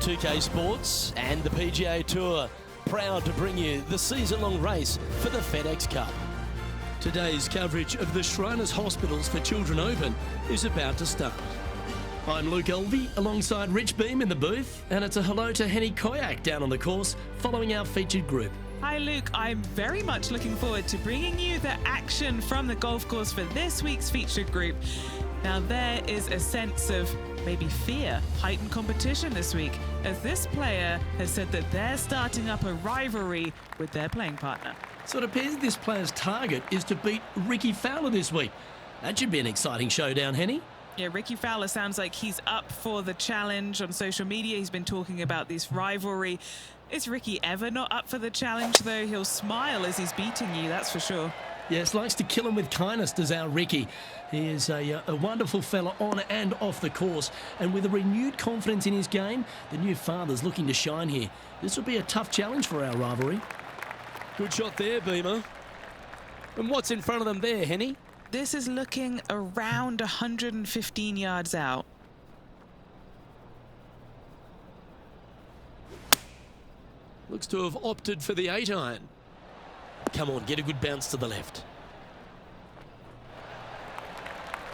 2K Sports and the PGA Tour, proud to bring you the season-long race for the FedEx Cup. Today's coverage of the Shriners Hospitals for Children Open is about to start. I'm Luke Elvey alongside Rich Beam in the booth, and it's a hello to Henny Koyak down on the course following our featured group. Hi Luke, I'm very much looking forward to bringing you the action from the golf course for this week's featured group. Now there is a sense of maybe fear, heightened competition this week, as this player has said that they're starting up a rivalry with their playing partner. So it appears this player's target is to beat Ricky Fowler this week. That should be an exciting showdown, Henny. Yeah, Ricky Fowler sounds like he's up for the challenge. On social media, he's been talking about this rivalry. Is Ricky ever not up for the challenge, though? He'll smile as he's beating you, that's for sure. Yes, likes to kill him with kindness, does our Ricky. He is a wonderful fella on and off the course. And with a renewed confidence in his game, the new father's looking to shine here. This will be a tough challenge for our rivalry. Good shot there, Beamer. And what's in front of them there, Henny? This is looking around 115 yards out. Looks to have opted for the 8-iron. Come on, get a good bounce to the left.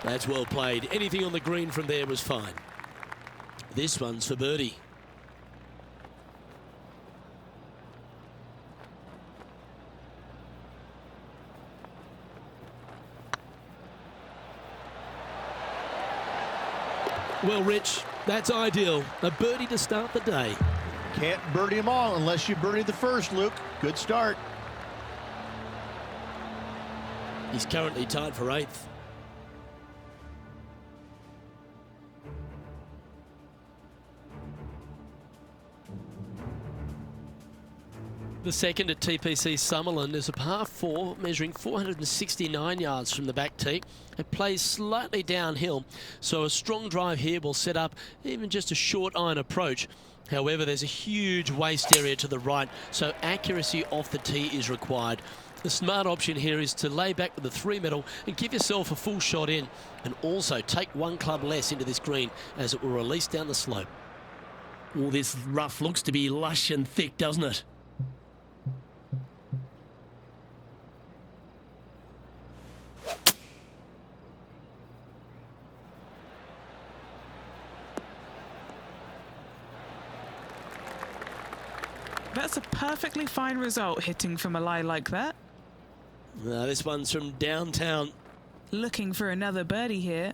That's well played. Anything on the green from there was fine. This one's for birdie. Well, Rich, that's ideal. A birdie to start the day. Can't birdie them all unless you birdie the first, Luke. Good start. He's currently tied for 8th. The second at TPC Summerland is a par 4 measuring 469 yards from the back tee. It plays slightly downhill, so a strong drive here will set up even just a short iron approach. However, there's a huge waste area to the right, so accuracy off the tee is required. The smart option here is to lay back with the 3-metal and give yourself a full shot in, and also take one club less into this green as it will release down the slope. All this rough looks to be lush and thick, doesn't it? That's a perfectly fine result, hitting from a lie like that. This one's from downtown. Looking for another birdie here.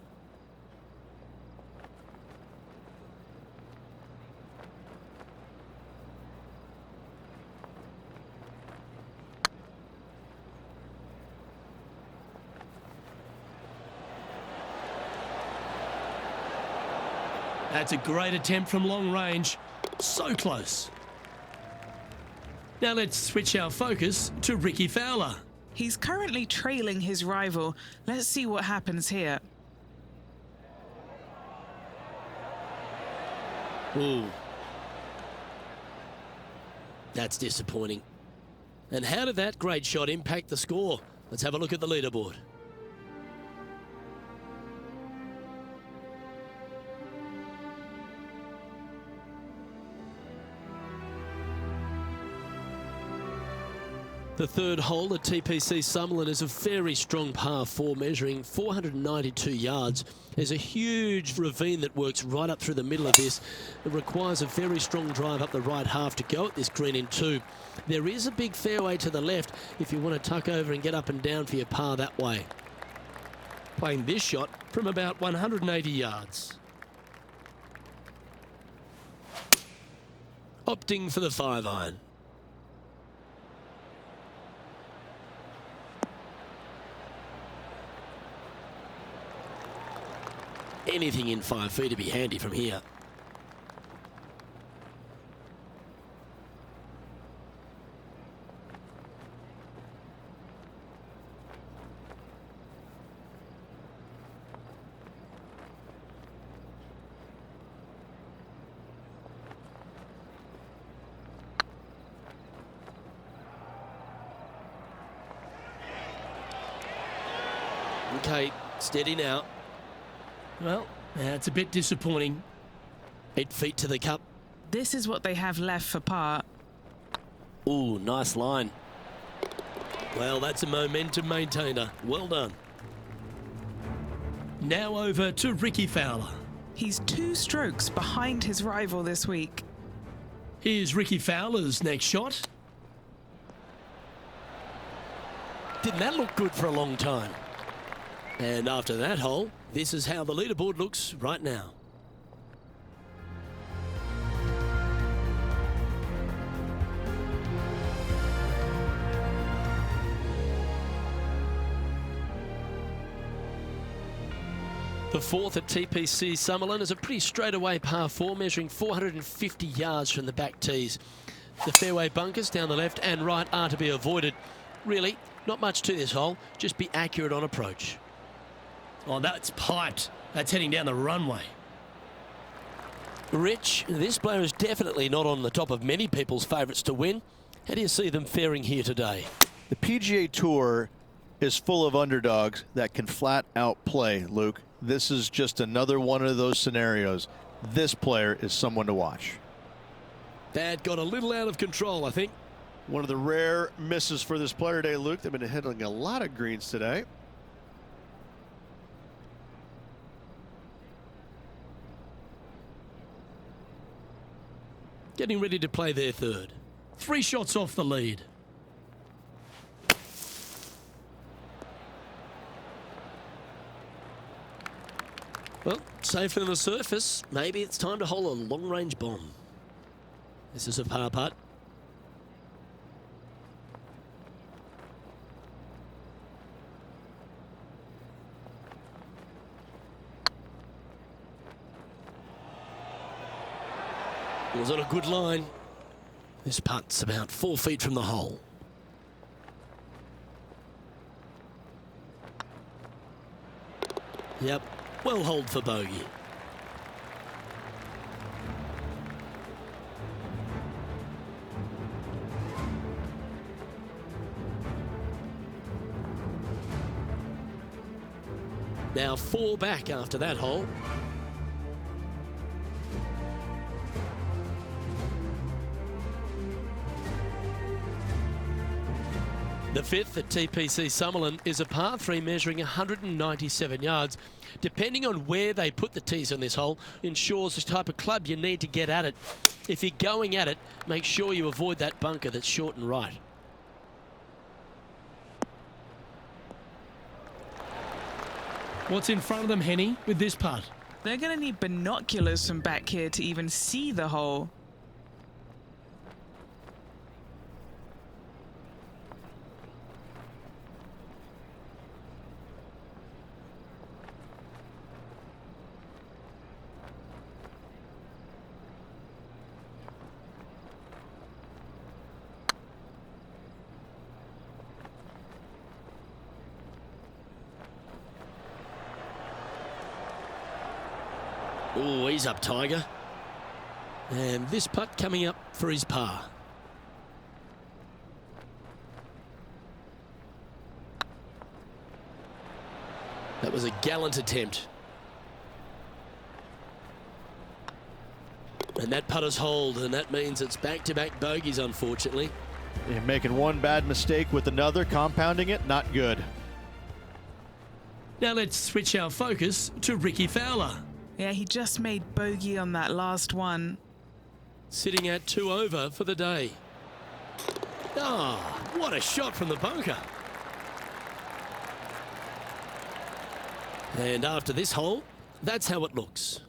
That's a great attempt from long range. So close. Now let's switch our focus to Ricky Fowler. He's currently trailing his rival. Let's see what happens here. Ooh. That's disappointing. And how did that great shot impact the score? Let's have a look at the leaderboard. The third hole at TPC Summerland is a very strong par 4 measuring 492 yards. There's a huge ravine that works right up through the middle of this. It requires a very strong drive up the right half to go at this green in 2. There is a big fairway to the left if you want to tuck over and get up and down for your par that way. Playing this shot from about 180 yards. Opting for the 5-iron. Anything in 5 feet to be handy from here. Okay, steady now. Well, that's a bit disappointing. 8 feet to the cup. This is what they have left for par. Ooh, nice line. Well, that's a momentum maintainer. Well done. Now over to Ricky Fowler. He's 2 strokes behind his rival this week. Here's Ricky Fowler's next shot. Didn't that look good for a long time? And after that hole, this is how the leaderboard looks right now. The fourth at TPC Summerlin is a pretty straightaway par 4, measuring 450 yards from the back tees. The fairway bunkers down the left and right are to be avoided. Really, not much to this hole, just be accurate on approach. Oh, that's piped. That's heading down the runway. Rich, this player is definitely not on the top of many people's favourites to win. How do you see them faring here today? The PGA Tour is full of underdogs that can flat out play, Luke. This is just another one of those scenarios. This player is someone to watch. That got a little out of control, I think. One of the rare misses for this player today, Luke. They've been hitting a lot of greens today. Getting ready to play their third. 3 shots off the lead. Well, safer than the surface. Maybe it's time to hole a long-range bomb. This is a par putt. It was on a good line. This putt's about 4 feet from the hole. Yep, well holed for bogey. Now 4 back after that hole. The fifth at TPC Summerlin is a par 3 measuring 197 yards. Depending on where they put the tees on this hole ensures the type of club you need to get at it. If you're going at it, make sure you avoid that bunker that's short and right. What's in front of them, Henny, with this putt? They're going to need binoculars from back here to even see the hole. Oh, he's up, Tiger. And this putt coming up for his par. That was a gallant attempt. And that putter's hold, and that means it's back-to-back bogeys, unfortunately. You're making one bad mistake with another, compounding it, not good. Now let's switch our focus to Ricky Fowler. Yeah, he just made bogey on that last one. Sitting at 2 over for the day. Ah, what a shot from the bunker. And after this hole, that's how it looks.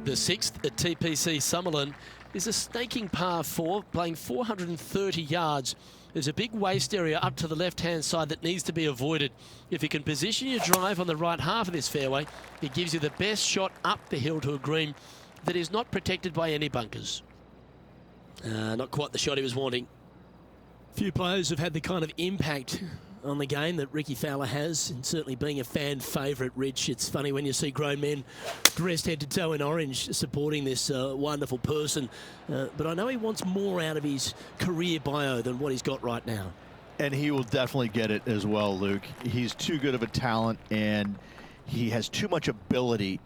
The sixth at TPC Summerlin is a snaking par 4, playing 430 yards. There's a big waste area up to the left-hand side that needs to be avoided. If you can position your drive on the right half of this fairway, it gives you the best shot up the hill to a green that is not protected by any bunkers. Not quite the shot he was wanting. Few players have had the kind of impact on the game that Ricky Fowler has, and certainly being a fan favourite, Rich. It's funny when you see grown men dressed head to toe in orange supporting this wonderful person. But I know he wants more out of his career bio than what he's got right now. And he will definitely get it as well, Luke. He's too good of a talent, and he has too much ability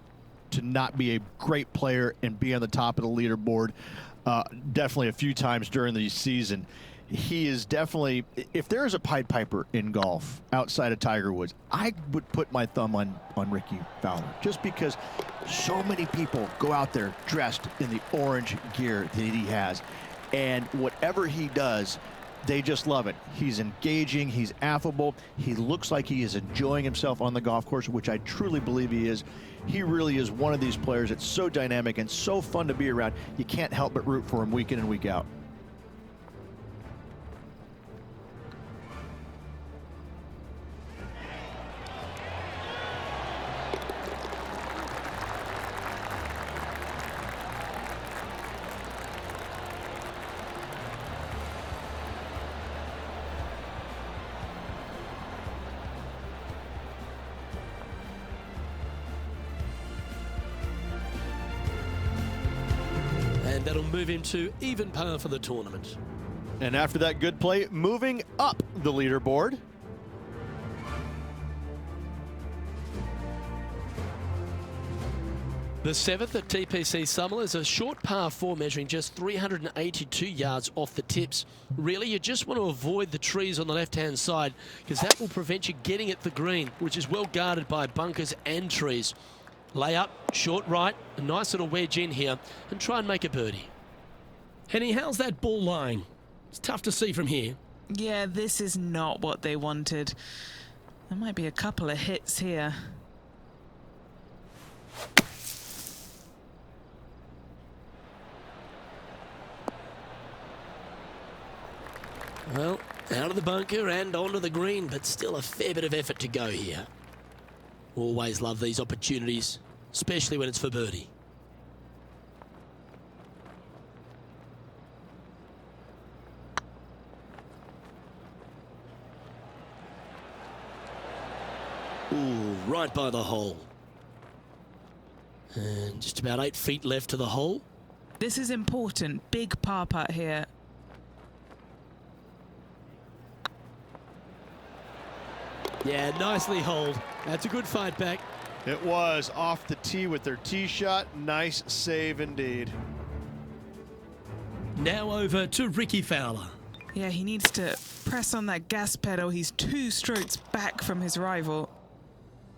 to not be a great player and be on the top of the leaderboard definitely a few times during the season. He is definitely, if there is a Pied Piper in golf outside of Tiger Woods, I would put my thumb on Ricky Fowler, just because so many people go out there dressed in the orange gear that he has, and whatever he does, they just love it. He's engaging, he's affable, he looks like he is enjoying himself on the golf course, which I truly believe he is. He really is one of these players that's so dynamic and so fun to be around. You can't help but root for him week in and week out. And that'll move him to even par for the tournament. And after that good play, moving up the leaderboard. The 7th at TPC Summerlin is a short par 4 measuring just 382 yards off the tips. Really, you just want to avoid the trees on the left-hand side, because that will prevent you getting at the green, which is well guarded by bunkers and trees. Lay up, short right, a nice little wedge in here, and try and make a birdie. Henny, how's that ball lying? It's tough to see from here. Yeah, this is not what they wanted. There might be a couple of hits here. Well, out of the bunker and onto the green, but still a fair bit of effort to go here. Always love these opportunities, especially when it's for birdie. Ooh, right by the hole. And just about 8 feet left to the hole. This is important. Big par putt here. Yeah, nicely holed. That's a good fight back. It was off the tee with their tee shot. Nice save indeed. Now over to Ricky Fowler. Yeah, he needs to press on that gas pedal. He's 2 strokes back from his rival.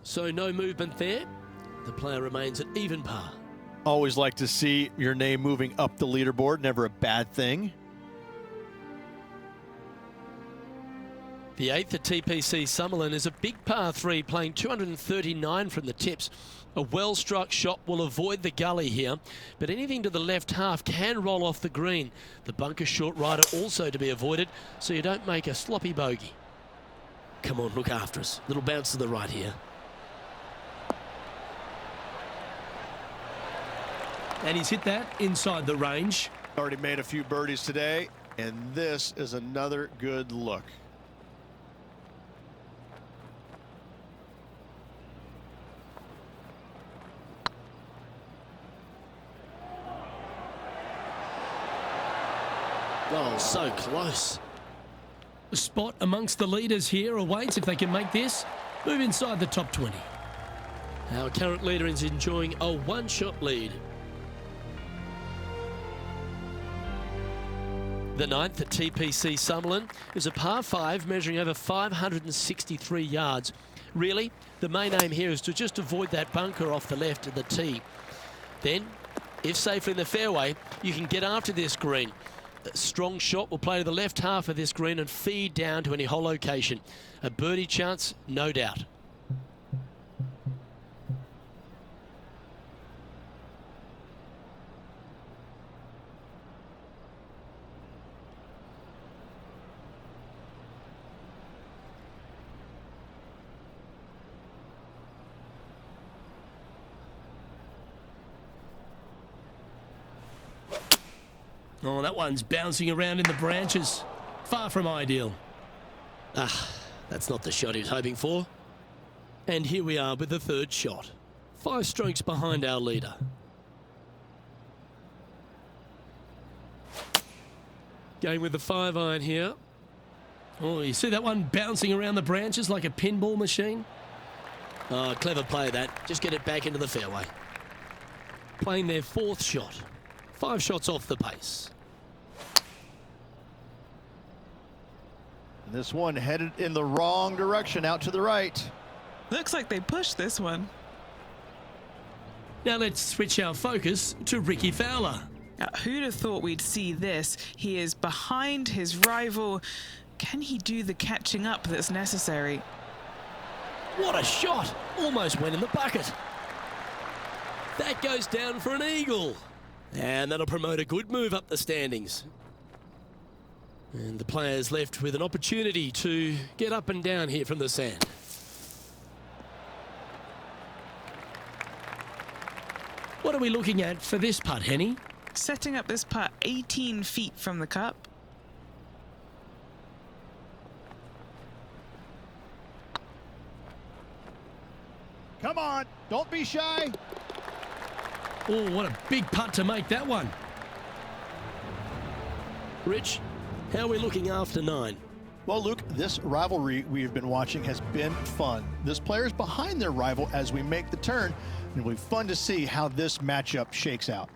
So no movement there. The player remains at even par. Always like to see your name moving up the leaderboard. Never a bad thing. The 8th at TPC Summerlin is a big par 3 playing 239 from the tips. A well-struck shot will avoid the gully here, but anything to the left half can roll off the green. The bunker short rider also to be avoided, so you don't make a sloppy bogey. Come on, look after us. Little bounce to the right here. And he's hit that inside the range. Already made a few birdies today, and this is another good look. Oh, so close. A spot amongst the leaders here awaits if they can make this. Move inside the top 20. Our current leader is enjoying a one-shot lead. The 9th at TPC Summerlin is a par 5 measuring over 563 yards. Really, the main aim here is to just avoid that bunker off the left of the tee. Then, if safely in the fairway, you can get after this green. A strong shot will play to the left half of this green and feed down to any hole location. A birdie chance, no doubt. Oh, that one's bouncing around in the branches. Far from ideal. That's not the shot he was hoping for. And here we are with the third shot. 5 strokes behind our leader. Going with the 5-iron here. Oh, you see that one bouncing around the branches like a pinball machine? Oh, clever play that. Just get it back into the fairway. Playing their 4th shot. 5 shots off the pace. This one headed in the wrong direction, out to the right. Looks like they pushed this one. Now let's switch our focus to Ricky Fowler. Now, who'd have thought we'd see this? He is behind his rival. Can he do the catching up that's necessary? What a shot! Almost went in the bucket. That goes down for an eagle. And that'll promote a good move up the standings. And the players left with an opportunity to get up and down here from the sand. What are we looking at for this putt, Henny? Setting up this putt 18 feet from the cup. Come on, don't be shy. Oh, what a big putt to make that one. Rich, how are we looking after 9? Well, Luke, this rivalry we've been watching has been fun. This player's behind their rival as we make the turn, and it'll be fun to see how this matchup shakes out.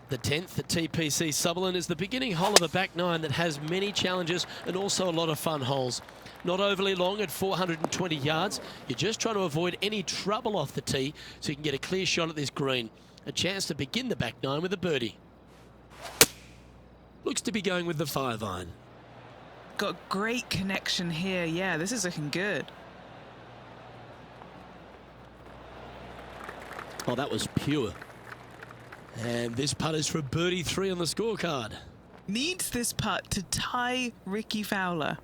The 10th at TPC Sutherland is the beginning hole of a back 9 that has many challenges and also a lot of fun holes. Not overly long at 420 yards. You're just trying to avoid any trouble off the tee so you can get a clear shot at this green. A chance to begin the back 9 with a birdie. Looks to be going with the 5-iron. Got great connection here. Yeah, this is looking good. Oh, that was pure. And this putt is for birdie 3 on the scorecard. Needs this putt to tie Ricky Fowler.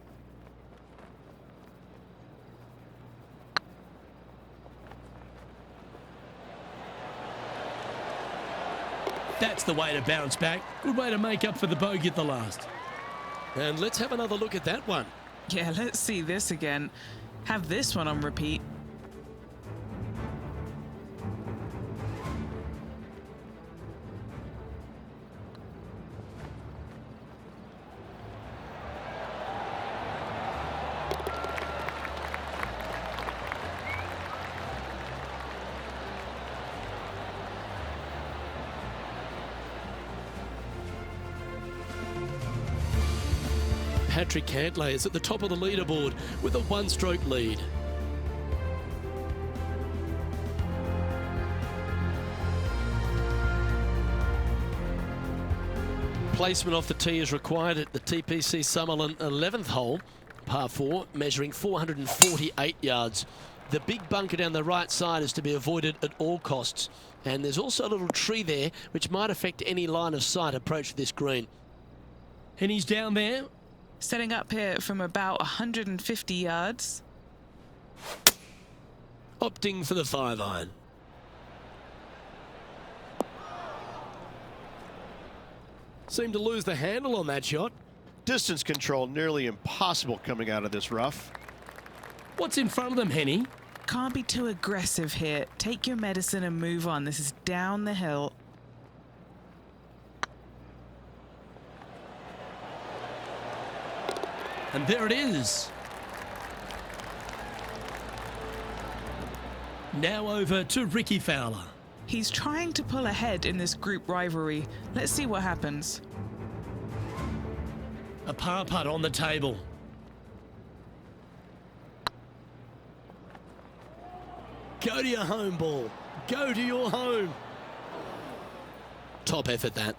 That's the way to bounce back. Good way to make up for the bogey at the last. And let's have another look at that one. Yeah, let's see this again. Have this one on repeat. Patrick Cantlay is at the top of the leaderboard with a 1-stroke lead. Placement off the tee is required at the TPC Sutherland 11th hole, par 4, measuring 448 yards. The big bunker down the right side is to be avoided at all costs. And there's also a little tree there which might affect any line of sight approach to this green. And he's down there. Setting up here from about 150 yards. Opting for the 5-iron. Seemed to lose the handle on that shot. Distance control nearly impossible coming out of this rough. What's in front of them, Henny? Can't be too aggressive here. Take your medicine and move on. This is down the hill. And there it is. Now over to Ricky Fowler. He's trying to pull ahead in this group rivalry. Let's see what happens. A par putt on the table. Go to your home ball. Go to your home. Top effort, that.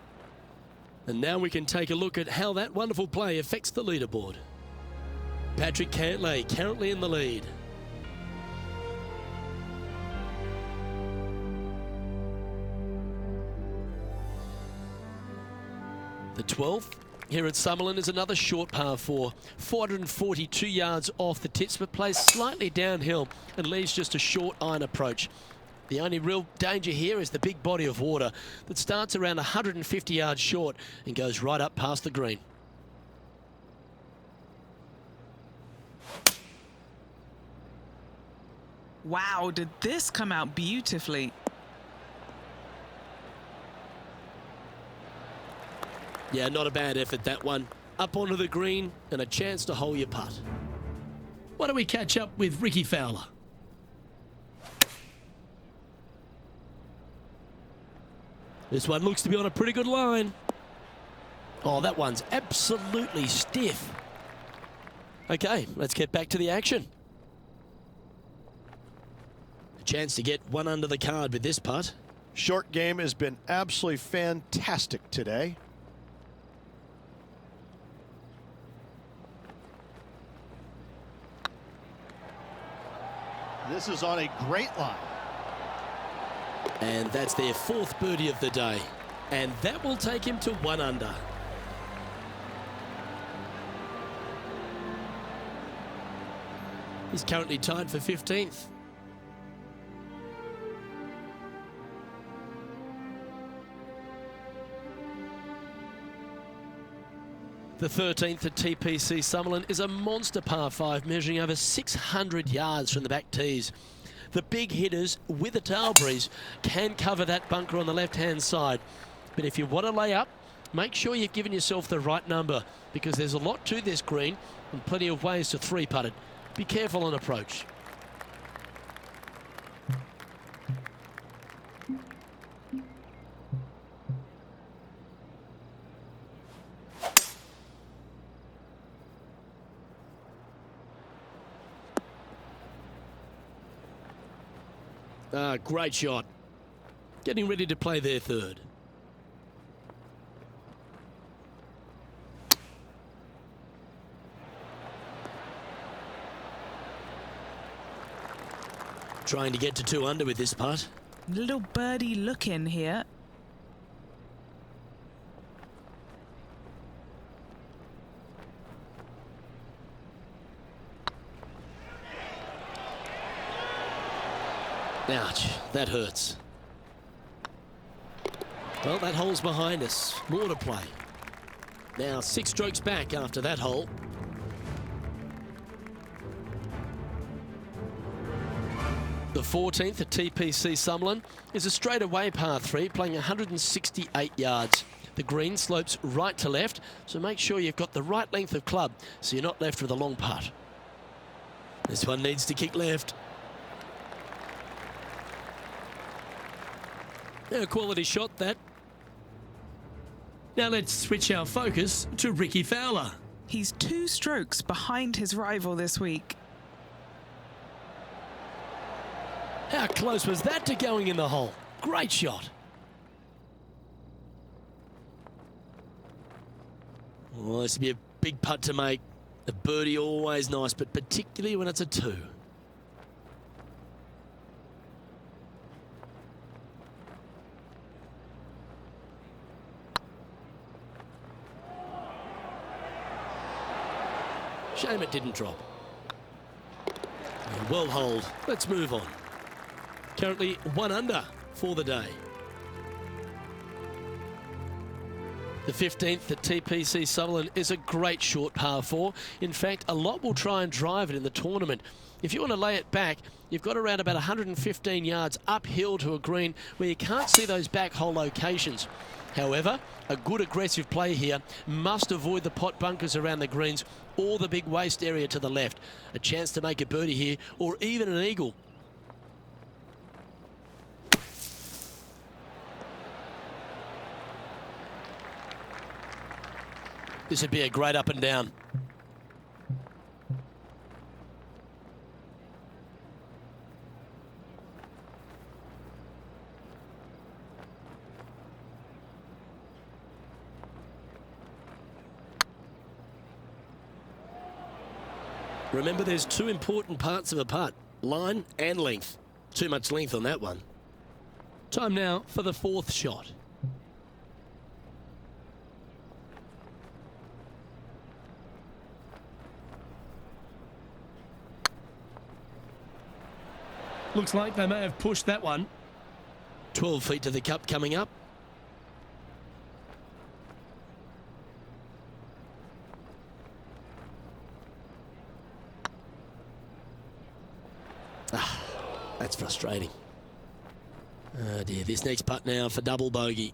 And now we can take a look at how that wonderful play affects the leaderboard. Patrick Cantlay currently in the lead. The 12th here at Sutherland is another short par 4, 442 yards off the tips, but plays slightly downhill and leaves just a short iron approach. The only real danger here is the big body of water that starts around 150 yards short and goes right up past the green. Wow, did this come out beautifully? Yeah, not a bad effort, that one. Up onto the green and a chance to hole your putt. Why don't we catch up with Ricky Fowler? This one looks to be on a pretty good line. Oh, that one's absolutely stiff. Okay, let's get back to the action. A chance to get one under the card with this putt. Short game has been absolutely fantastic today. This is on a great line. And that's their fourth birdie of the day. And that will take him to 1 under. He's currently tied for 15th. The 13th at TPC Summerlin is a monster par 5 measuring over 600 yards from the back tees. The big hitters with a tail breeze can cover that bunker on the left-hand side. But if you want to lay up, make sure you've given yourself the right number, because there's a lot to this green and plenty of ways to 3-putt it. Be careful on approach. Great shot. Getting ready to play their third. Trying to get to 2 under with this putt. Little birdie look in here. Ouch, that hurts. Well, that hole's behind us. More to play. Now 6 strokes back after that hole. The 14th at TPC Summerlin is a straightaway par 3 playing 168 yards. The green slopes right to left, so make sure you've got the right length of club so you're not left with a long putt. This one needs to kick left. A quality shot, that. Now let's switch our focus to Ricky Fowler. He's 2 strokes behind his rival this week. How close was that to going in the hole? Great shot. Well, this would be a big putt to make. A birdie always nice, but particularly when it's a 2. Shame it didn't drop. Well holed. Let's move on. Currently 1 under for the day. The 15th at TPC Summerlin is a great short par 4. In fact, a lot will try and drive it in the tournament. If you want to lay it back, you've got around about 115 yards uphill to a green where you can't see those back hole locations. However, a good aggressive play here must avoid the pot bunkers around the greens or the big waste area to the left. A chance to make a birdie here or even an eagle. This would be a great up and down. Remember, there's 2 important parts of a putt, line and length. Too much length on that one. Time now for the 4th shot. Looks like they may have pushed that one. 12 feet to the cup coming up. That's frustrating. Oh dear, this next putt now for double bogey.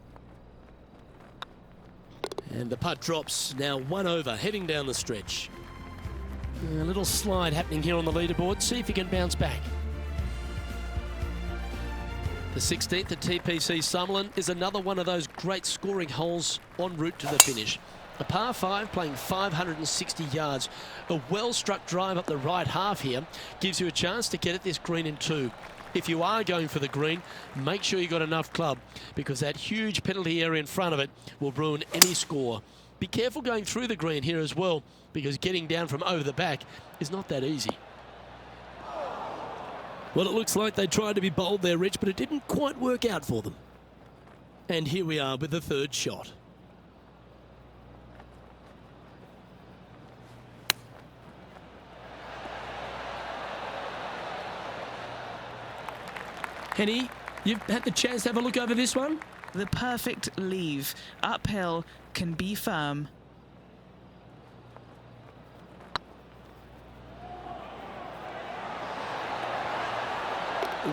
And the putt drops, now 1 over, heading down the stretch. A little slide happening here on the leaderboard. See if he can bounce back. The 16th at TPC Summerlin is another one of those great scoring holes en route to the finish. A par 5 playing 560 yards. A well-struck drive up the right half here gives you a chance to get at this green in 2. If you are going for the green, make sure you got enough club, because that huge penalty area in front of it will ruin any score. Be careful going through the green here as well, because getting down from over the back is not that easy. Well, it looks like they tried to be bold there, Rich, but it didn't quite work out for them. And here we are with the 3rd shot. Henny, you've had the chance to have a look over this one? The perfect leave. Uphill, can be firm.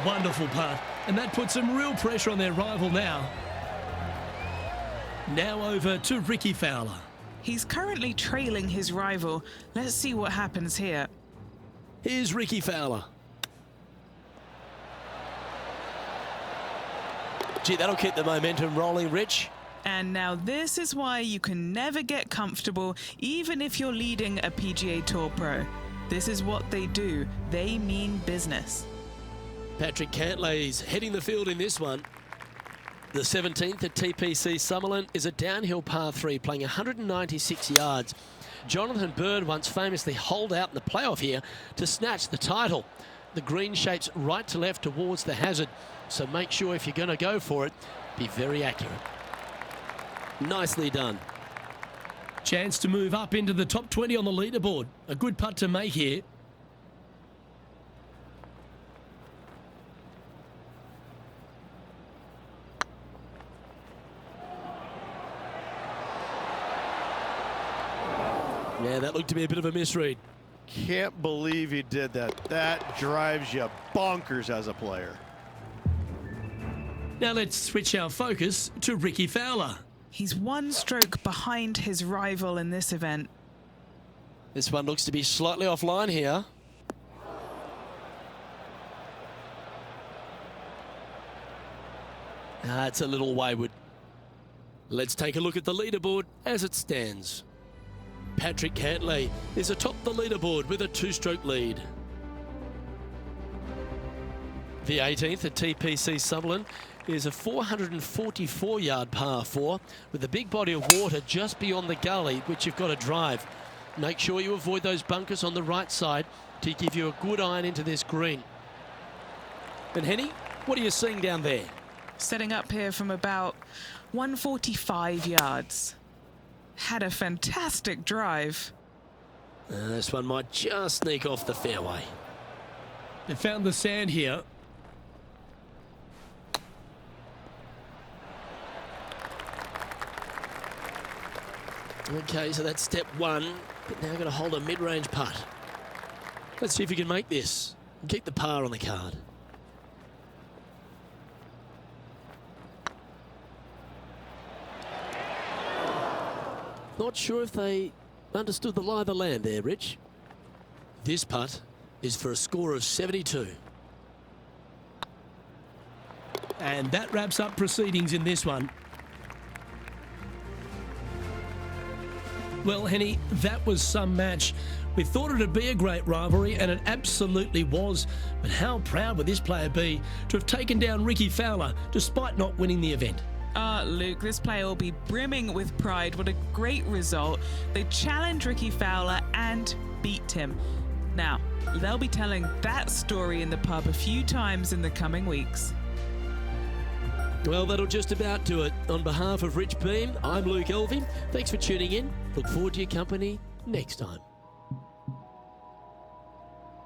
Wonderful putt. And that puts some real pressure on their rival now. Now over to Ricky Fowler. He's currently trailing his rival. Let's see what happens here. Here's Ricky Fowler. Gee, that'll keep the momentum rolling, Rich. And now this is why you can never get comfortable, even if you're leading a PGA Tour pro. This is what they do. They mean business. Patrick Cantlay's heading the field in this one. The 17th at TPC Summerlin is a downhill par 3 playing 196 yards. Jonathan Bird once famously holed out in the playoff here to snatch the title. The green shapes right to left towards the hazard, so make sure if you're going to go for it, be very accurate. Nicely done. Chance to move up into the top 20 on the leaderboard. A good putt to make here. Yeah, that looked to be a bit of a misread. Can't believe he did that. That drives you bonkers as a player. Now let's switch our focus to Ricky Fowler. He's 1 stroke behind his rival in this event. This one looks to be slightly offline here. It's a little wayward. Let's take a look at the leaderboard as it stands. Patrick Cantlay is atop the leaderboard with a 2-stroke lead. The 18th at TPC Summerlin is a 444-yard par 4 with a big body of water just beyond the gully, which you've got to drive. Make sure you avoid those bunkers on the right side to give you a good iron into this green. And Henny, what are you seeing down there? Setting up here from about 145 yards. Had a fantastic drive. This one might just sneak off the fairway. They found the sand here. Okay, so that's step 1, but now got to hold a mid-range putt. Let's see if you can make this and keep the par on the card. Not sure if they understood the lie of the land there, Rich. This putt is for a score of 72. And that wraps up proceedings in this one. Well, Henny, that was some match. We thought it'd be a great rivalry, and it absolutely was. But how proud would this player be to have taken down Ricky Fowler despite not winning the event? Luke, this player will be brimming with pride. What a great result. They challenged Ricky Fowler and beat him. Now, they'll be telling that story in the pub a few times in the coming weeks. Well, that'll just about do it. On behalf of Rich Beam, I'm Luke Elving. Thanks for tuning in. Look forward to your company next time.